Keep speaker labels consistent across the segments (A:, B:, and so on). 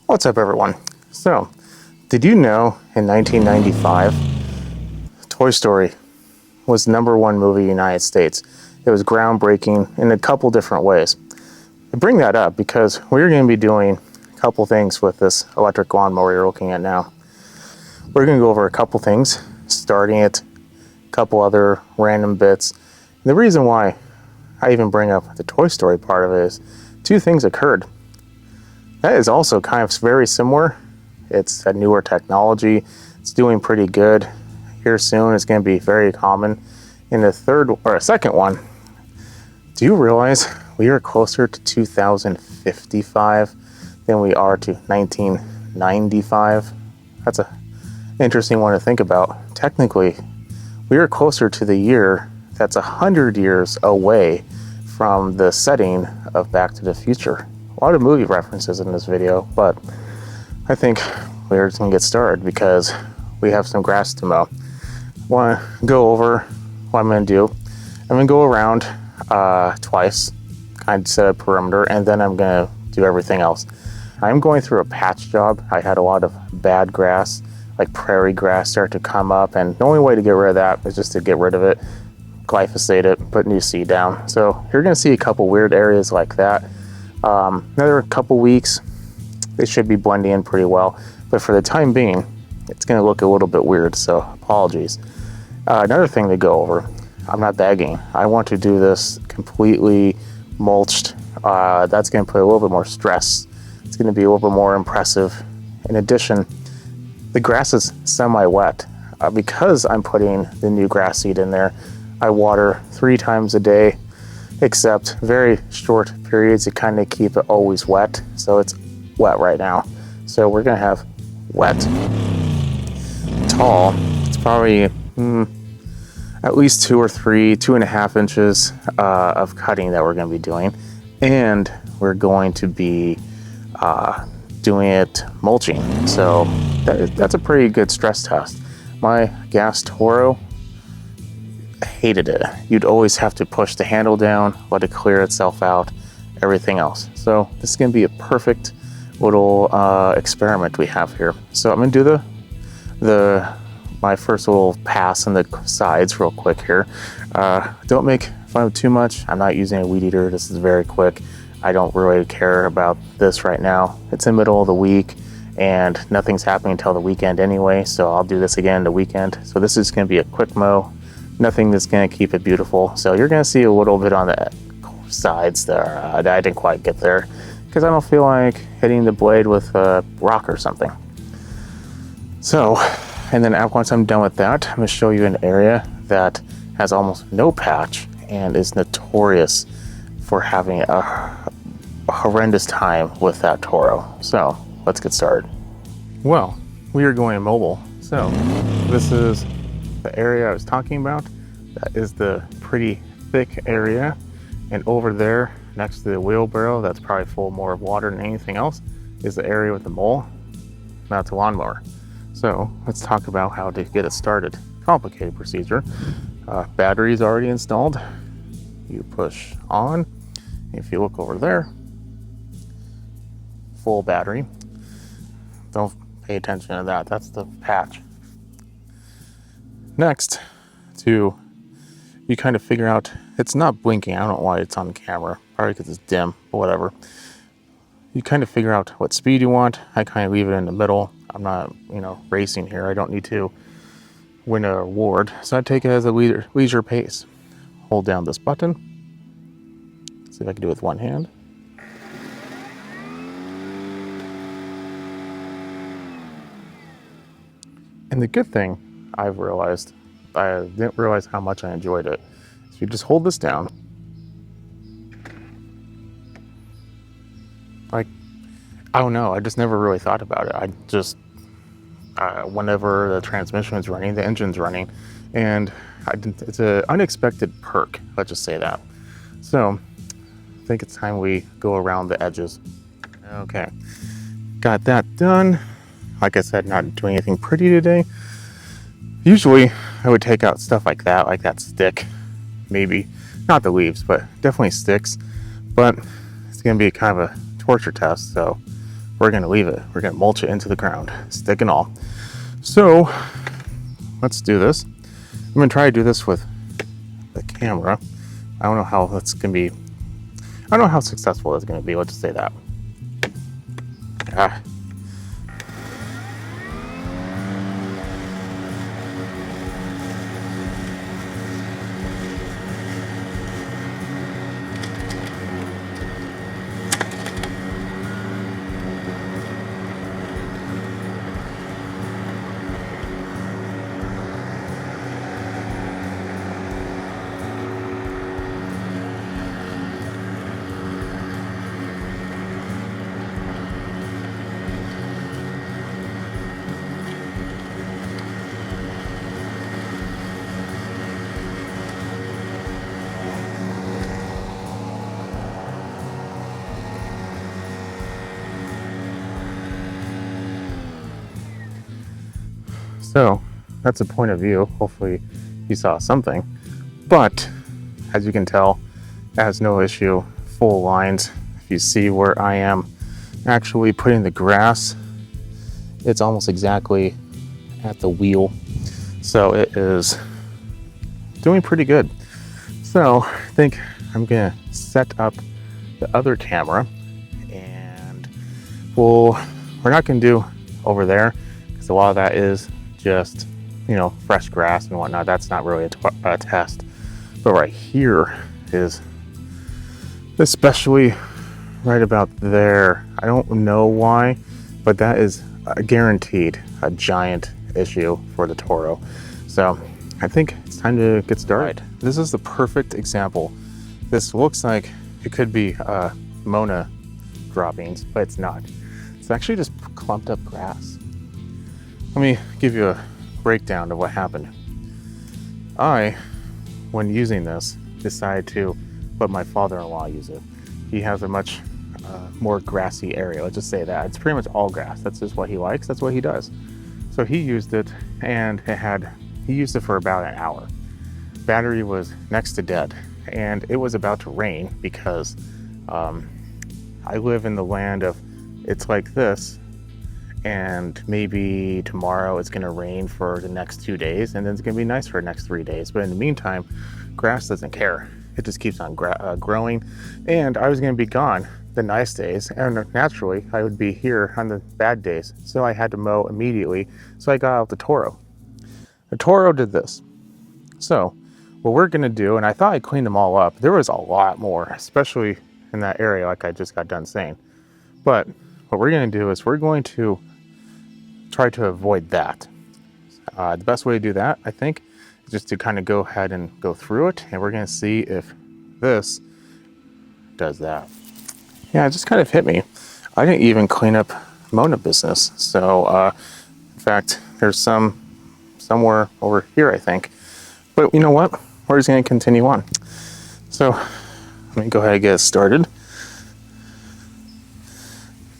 A: What's up, everyone? So, did you know in 1995, Toy Story was #1 movie in the United States? It was groundbreaking in a couple different ways. I bring that up because we're going to be doing a couple things with this electric lawnmower you're looking at now. We're going to go over a couple things, starting it, a couple other random bits. And the reason why I even bring up the Toy Story part of it is two things occurred. That is also kind of very similar. It's a newer technology. It's doing pretty good. Here soon, it's going to be very common. In the second one, do you realize we are closer to 2055 than we are to 1995? That's an interesting one to think about. Technically, we are closer to the year that's 100 years away from the setting of Back to the Future. A lot of movie references in this video, but I think we're just gonna get started because we have some grass to mow. I wanna go over what I'm gonna do. I'm gonna go around twice, kind of set a perimeter, and then I'm gonna do everything else. I'm going through a patch job. I had a lot of bad grass, like prairie grass, start to come up, and the only way to get rid of that is just to get rid of it, glyphosate it, put new seed down. So you're gonna see a couple weird areas like that. Another couple weeks, they should be blending in pretty well, but for the time being, it's going to look a little bit weird, so apologies. Another thing to go over, I'm not bagging. I want to do this completely mulched. That's going to put a little bit more stress. It's going to be a little bit more impressive. In addition, the grass is semi-wet. Because I'm putting the new grass seed in there, I water 3 times a day, except very short periods to kind of keep it always wet. So it's wet right now. So we're gonna have wet, tall. It's probably at least 2 or 3, 2.5 inches of cutting that we're gonna be doing. And we're going to be doing it mulching. So that's a pretty good stress test. My gas Toro, hated it. You'd always have to push the handle down, let it clear itself out, everything else. So this is going to be a perfect little experiment we have here. So I'm going to do my first little pass in the sides real quick here. Don't make fun of it too much. I'm not using a weed eater. This is very quick. I don't really care about this right now. It's in the middle of the week and nothing's happening until the weekend anyway. So I'll do this again the weekend. So this is going to be a quick mow. Nothing that's going to keep it beautiful. So you're going to see a little bit on the sides there that I didn't quite get there because I don't feel like hitting the blade with a rock or something. So, and then once I'm done with that, I'm going to show you an area that has almost no patch and is notorious for having a horrendous time with that Toro. So let's get started. Well, we are going mobile. So this is the area I was talking about. That is the pretty thick area, and over there next to the wheelbarrow that's probably full more of water than anything else is the area with the mole. That's a lawnmower. So let's talk about how to get it started. Complicated procedure. Battery is already installed. You push on. If you look over there, full battery. Don't pay attention to that. That's the patch. Next, you kind of figure out, it's not blinking. I don't know why it's on the camera. Probably because it's dim, or whatever. You kind of figure out what speed you want. I kind of leave it in the middle. I'm not, racing here. I don't need to win an award. So I take it as a leisure pace. Hold down this button. See if I can do it with one hand. And the good thing I've realized, I didn't realize how much I enjoyed it. So you just hold this down. Like, I don't know, I just never really thought about it. I just, whenever the transmission is running, the engine's running, and it's an unexpected perk, let's just say that. So, I think it's time we go around the edges. Okay, got that done. Like I said, not doing anything pretty today. Usually I would take out stuff like that stick, maybe, not the leaves, but definitely sticks. But it's gonna be kind of a torture test, so we're gonna leave it. We're gonna mulch it into the ground, stick and all. So let's do this. I'm gonna try to do this with the camera. I don't know how that's gonna be. I don't know how successful it's gonna be. Let's just say that. Ah. So that's a point of view. Hopefully you saw something, but as you can tell, it has no issue, full lines. If you see where I am actually putting the grass, it's almost exactly at the wheel. So it is doing pretty good. So I think I'm gonna set up the other camera, and we're not gonna do over there because a lot of that is just, you know, fresh grass and whatnot. That's not really a test. But right here is, especially right about there. I don't know why, but that is guaranteed a giant issue for the Toro. So I think it's time to get started. This is the perfect example. This looks like it could be Mona droppings, but it's not. It's actually just clumped up grass. Let me give you a breakdown of what happened. When using this, decided to let my father-in-law use it. He has a much more grassy area, let's just say that. It's pretty much all grass. That's just what he likes, that's what he does. So he used it, and he used it for about an hour. Battery was next to dead, and it was about to rain because I live in the land of, it's like this, and maybe tomorrow it's gonna rain for the next 2 days, and then it's gonna be nice for the next 3 days. But in the meantime, grass doesn't care. It just keeps on growing, and I was gonna be gone the nice days, and naturally I would be here on the bad days. So I had to mow immediately, so I got out the Toro. The Toro did this. So what we're gonna do, and I thought I cleaned them all up. There was a lot more, especially in that area like I just got done saying. But what we're gonna do is we're going to try to avoid that. The best way to do that, I think, is just to kind of go ahead and go through it, and we're gonna see if this does that. Yeah, it just kind of hit me. I didn't even clean up Mona business. So in fact, there's somewhere over here, I think. But you know what? We're just gonna continue on. So let me go ahead and get it started.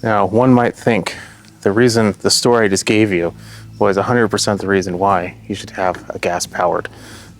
A: Now, one might think the story I just gave you was 100% the reason why you should have a gas-powered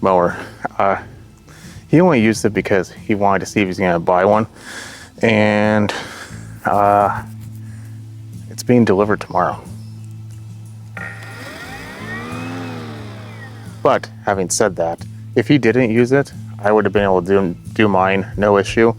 A: mower. He only used it because he wanted to see if he's gonna buy one, and it's being delivered tomorrow. But having said that, if he didn't use it, I would have been able to do mine, no issue.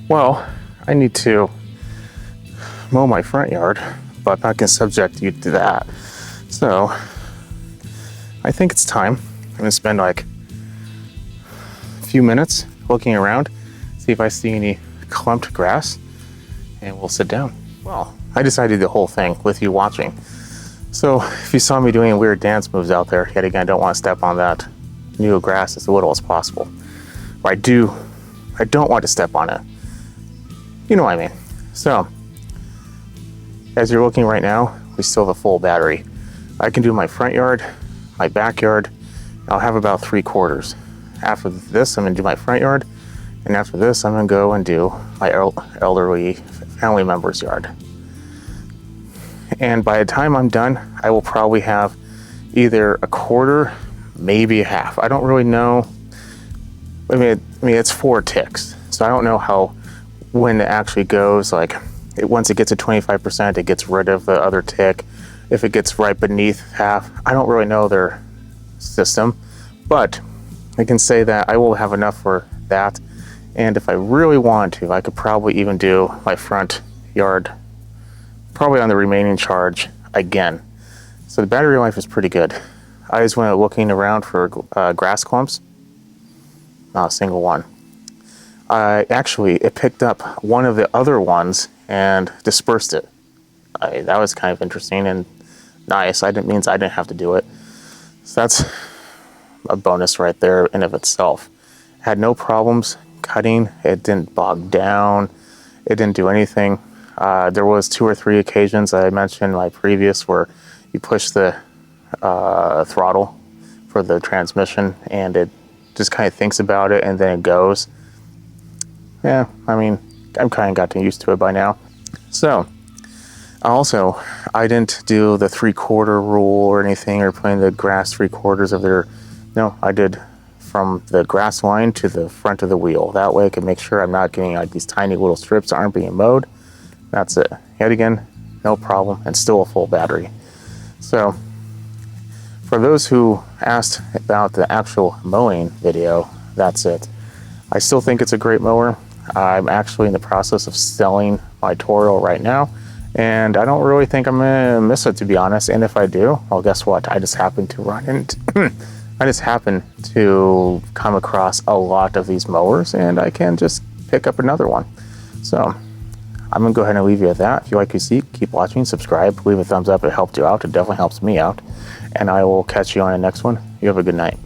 A: Well, I need to mow my front yard, but I'm not gonna subject you to that. So I think it's time. I'm gonna spend like a few minutes looking around, see if I see any clumped grass, and we'll sit down. Well, I decided the whole thing with you watching. So if you saw me doing weird dance moves out there, yet again, I don't want to step on that new grass as little as possible. Or I don't want to step on it. You know what I mean. So as you're looking right now, we still have a full battery. I can do my front yard, my backyard. I'll have about 3/4. After this, I'm gonna do my front yard. And after this, I'm gonna go and do my elderly family member's yard. And by the time I'm done, I will probably have either 1/4, maybe a half. I don't really know. I mean, it's 4 ticks. So I don't know when it actually goes, like once it gets to 25%, it gets rid of the other tick. If it gets right beneath half, I don't really know their system, but I can say that I will have enough for that. And if I really want to, I could probably even do my front yard, probably on the remaining charge again. So the battery life is pretty good. I just went looking around for grass clumps, not a single one. It picked up one of the other ones and dispersed it. That was kind of interesting and nice. Means I didn't have to do it. So that's a bonus right there in of itself. Had no problems cutting. It didn't bog down. It didn't do anything. There was 2 or 3 occasions I mentioned in my previous where you push the throttle for the transmission and it just kind of thinks about it and then it goes. Yeah, I mean, I'm kind of gotten used to it by now. So also, I didn't do the 3/4 rule or anything or putting the grass 3/4 of their. No, I did from the grass line to the front of the wheel. That way I can make sure I'm not getting like these tiny little strips that aren't being mowed. That's it. Yet again, no problem, and still a full battery. So for those who asked about the actual mowing video, that's it. I still think it's a great mower. I'm actually in the process of selling my Toro right now, and I don't really think I'm gonna miss it, to be honest. And if I do, well, guess what? I just happen to come across a lot of these mowers, and I can just pick up another one. So I'm gonna go ahead and leave you at that. If you like what you see, keep watching, subscribe, leave a thumbs up. It helped you out. It definitely helps me out. And I will catch you on the next one. You have a good night.